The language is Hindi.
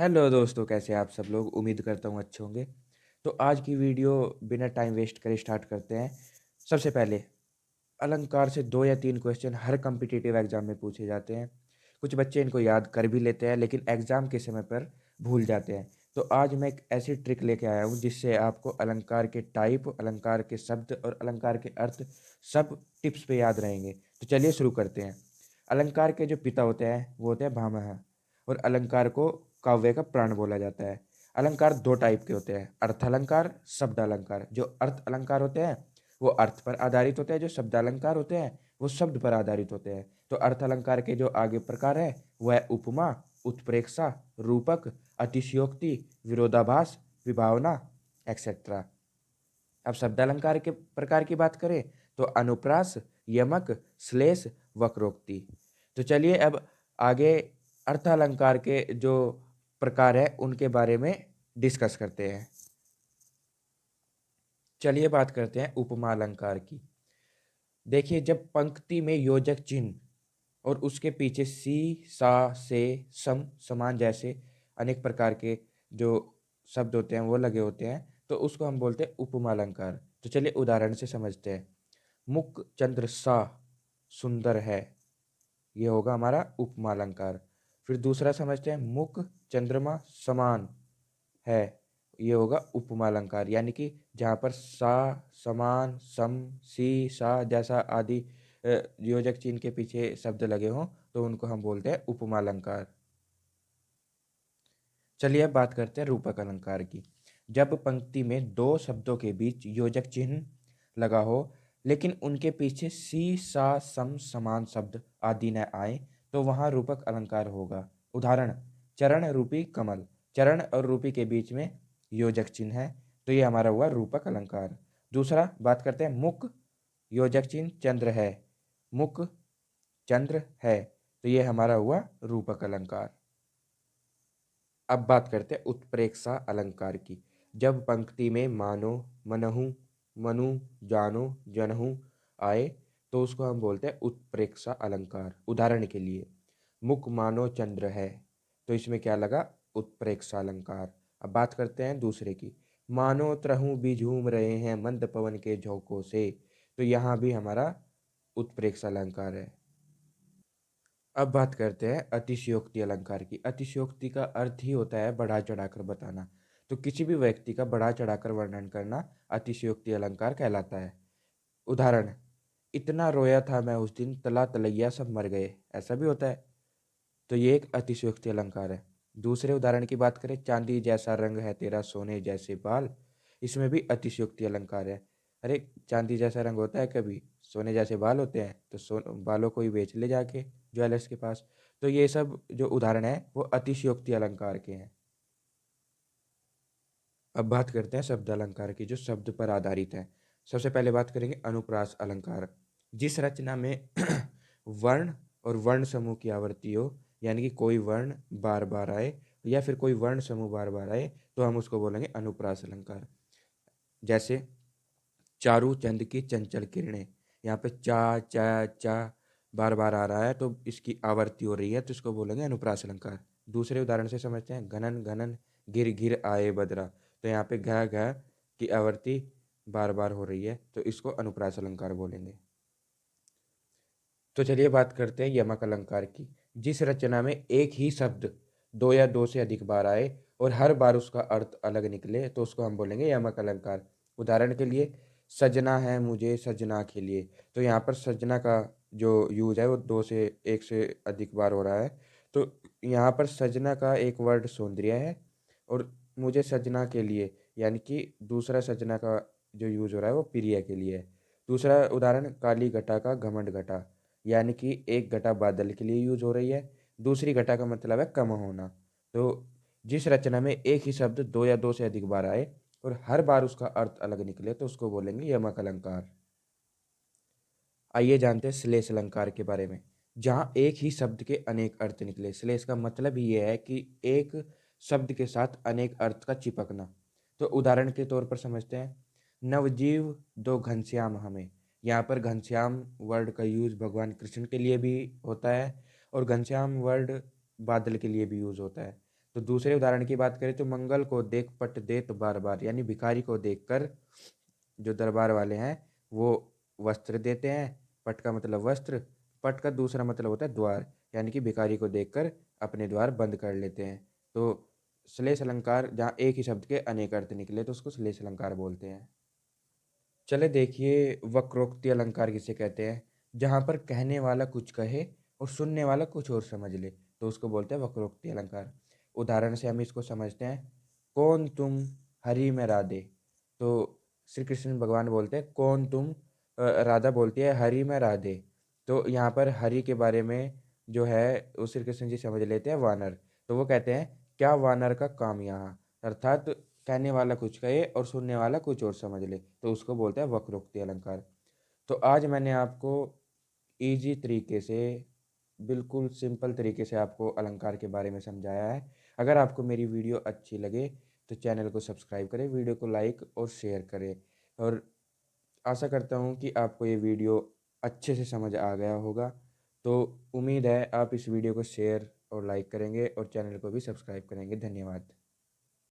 हेलो दोस्तों, कैसे हैं आप सब लोग। उम्मीद करता हूँ अच्छे होंगे। तो आज की वीडियो बिना टाइम वेस्ट करे स्टार्ट करते हैं। सबसे पहले अलंकार से 2 या 3 क्वेश्चन हर कॉम्पिटिटिव एग्जाम में पूछे जाते हैं। कुछ बच्चे इनको याद कर भी लेते हैं लेकिन एग्जाम के समय पर भूल जाते हैं। तो आज मैं एक ऐसी ट्रिक लेके आया हूँ जिससे आपको अलंकार के टाइप, अलंकार के शब्द और अलंकार के अर्थ सब टिप्स पे याद रहेंगे। तो चलिए शुरू करते हैं। अलंकार के जो पिता होते हैं वो होते हैं भामह, और अलंकार को काव्य का प्राण बोला जाता है। अलंकार 2 टाइप के होते हैं, अर्थ अलंकार, शब्द अलंकार। जो अर्थ अलंकार होते हैं वो अर्थ पर आधारित होते हैं, जो शब्द अलंकार होते हैं वो शब्द पर आधारित होते हैं। तो अर्थ अलंकार के जो आगे प्रकार है वह है उपमा, उत्प्रेक्षा, रूपक, अतिशयोक्ति, विरोधाभास, विभावना, एक्सेट्रा। अब शब्द अलंकार के प्रकार की बात करें तो अनुप्रास, यमक, श्लेष, वक्रोक्ति। तो चलिए अब आगे अर्थ अलंकार के जो प्रकार है उनके बारे में डिस्कस करते हैं। चलिए बात करते हैं उपमा अलंकार की। देखिए, जब पंक्ति में योजक चिन्ह और उसके पीछे सी, सा, से, सम, समान जैसे अनेक प्रकार के जो शब्द होते हैं वो लगे होते हैं तो उसको हम बोलते हैं उपमा अलंकार। तो चलिए उदाहरण से समझते हैं। मुख चंद्र सा सुंदर है, ये होगा हमारा उपमा अलंकार। फिर दूसरा समझते हैं, मुख चंद्रमा समान है, ये होगा उपमा अलंकार। यानी कि जहाँ पर सा, समान, सम, सी, सा जैसा आदि योजक चिन्ह के पीछे शब्द लगे हों तो उनको हम बोलते हैं उपमा अलंकार। चलिए अब बात करते हैं रूपक अलंकार की। जब पंक्ति में 2 शब्दों के बीच योजक चिन्ह लगा हो लेकिन उनके पीछे सी, सा, सम, समान शब्द आदि न आए तो वहां रूपक अलंकार होगा। उदाहरण, चरण रूपी कमल। चरण और रूपी के बीच में योजक चिन्ह है तो ये हमारा हुआ रूपक अलंकार। दूसरा बात करते हैं, मुख योजक चिन्ह चंद्र है, मुख चंद्र है, तो ये हमारा हुआ रूपक अलंकार। अब बात करते हैं उत्प्रेक्षा अलंकार की। जब पंक्ति में मानो, मनहु, मनु, जानो, जनहु आए तो उसको हम बोलते हैं उत्प्रेक्षा अलंकार। उदाहरण के लिए, मुख मानो चंद्र है, तो इसमें क्या लगा, उत्प्रेक्षा अलंकार। अब बात करते हैं दूसरे की। मानो त्रहु भी झूम रहे हैं मंद पवन के झोंकों से, तो यहाँ भी हमारा उत्प्रेक्षा अलंकार है। अब बात करते हैं अतिशयोक्ति अलंकार की। अतिशयोक्ति का अर्थ ही होता है बढ़ा चढ़ाकर बताना। तो किसी भी व्यक्ति का बढ़ा चढ़ाकर वर्णन करना अतिशयोक्ति अलंकार कहलाता है। उदाहरण, इतना रोया था मैं उस दिन, तला तलैया सब मर गए, ऐसा भी होता है। तो ये एक अतिशयोक्ति अलंकार है। दूसरे उदाहरण की बात करें, चांदी जैसा रंग है तेरा सोने जैसे बाल, इसमें भी अतिशयोक्ति अलंकार है। अरे, चांदी जैसा रंग होता है कभी, सोने जैसे बाल होते हैं तो बालों को ही बेच ले जाके ज्वेलर्स के पास। तो ये सब जो उदाहरण है वो अतिशयोक्ति अलंकार के हैं। अब बात करते हैं शब्द अलंकार की जो शब्द पर आधारित है। सबसे पहले बात करेंगे अनुप्रास अलंकार। जिस रचना में वर्ण और वर्ण समूह की आवृत्ति हो, यानी कि कोई वर्ण बार बार आए या फिर कोई वर्ण समूह बार बार आए तो हम उसको बोलेंगे अनुप्रास अलंकार। जैसे चारू चंद की चंचल किरणें, यहाँ पे चा चा चा बार बार आ रहा है तो इसकी आवर्ती हो रही है तो इसको बोलेंगे अनुप्रास अलंकार। दूसरे उदाहरण से समझते हैं, घनन घनन गिर गिर आए बदरा, तो यहाँ पे घ घ की आवर्ती बार बार हो रही है तो इसको अनुप्रास अलंकार बोलेंगे। तो चलिए बात करते हैं यमक अलंकार की। जिस रचना में एक ही शब्द 2 या 2 से अधिक बार आए और हर बार उसका अर्थ अलग निकले तो उसको हम बोलेंगे यमक अलंकार। उदाहरण के लिए, सजना है मुझे सजना के लिए, तो यहाँ पर सजना का जो यूज है वो 2 से 1 से अधिक बार हो रहा है। तो यहाँ पर सजना का एक वर्ड सौंदर्य है और मुझे सजना के लिए यानी कि दूसरा सजना का जो यूज हो रहा है वो प्रिय के लिए है। दूसरा उदाहरण, काली घटा का घमंड घटा, यानी कि एक घटा बादल के लिए यूज हो रही है, दूसरी घटा का मतलब है कम होना। तो जिस रचना में एक ही शब्द 2 या 2 से अधिक बार आए और हर बार उसका अर्थ अलग निकले तो उसको बोलेंगे यमक अलंकार। आइए जानते हैं श्लेष अलंकार के बारे में। जहाँ एक ही शब्द के अनेक अर्थ निकले, श्लेष का मतलब ही यह है कि एक शब्द के साथ अनेक अर्थ का चिपकना। तो उदाहरण के तौर पर समझते हैं, नवजीव दो घनश्याम हमें। यहाँ पर घनश्याम वर्ड का यूज भगवान कृष्ण के लिए भी होता है और घनश्याम वर्ड बादल के लिए भी यूज होता है। तो दूसरे उदाहरण की बात करें तो मंगल को देख पट देत बार बार, यानी भिखारी को देखकर जो दरबार वाले हैं वो वस्त्र देते हैं। पट का मतलब वस्त्र, पट का दूसरा मतलब होता है द्वार, यानी कि भिखारी को देखकर अपने द्वार बंद कर लेते हैं। तो श्लेष अलंकार जहाँ एक ही शब्द के अनेक अर्थ निकले तो उसको श्लेष अलंकार बोलते हैं। चले देखिए वक्रोक्ति अलंकार किसे कहते हैं। जहाँ पर कहने वाला कुछ कहे और सुनने वाला कुछ और समझ ले तो उसको बोलते हैं वक्रोक्ति अलंकार। उदाहरण से हम इसको समझते हैं। कौन तुम हरि में राधे। तो श्री कृष्ण भगवान बोलते हैं कौन तुम, राधा बोलती है हरि में राधे। तो यहाँ पर हरि के बारे में जो है वो श्री कृष्ण जी समझ लेते हैं वानर। तो वो कहते हैं क्या वानर का काम यहाँ, अर्थात कहने वाला कुछ कहे और सुनने वाला कुछ और समझ ले तो उसको बोलते हैं वक्रोक्ति अलंकार। तो आज मैंने आपको इजी तरीके से, बिल्कुल सिंपल तरीके से आपको अलंकार के बारे में समझाया है। अगर आपको मेरी वीडियो अच्छी लगे तो चैनल को सब्सक्राइब करें, वीडियो को लाइक और शेयर करें। और आशा करता हूँ कि आपको ये वीडियो अच्छे से समझ आ गया होगा। तो उम्मीद है आप इस वीडियो को शेयर और लाइक करेंगे और चैनल को भी सब्सक्राइब करेंगे। धन्यवाद।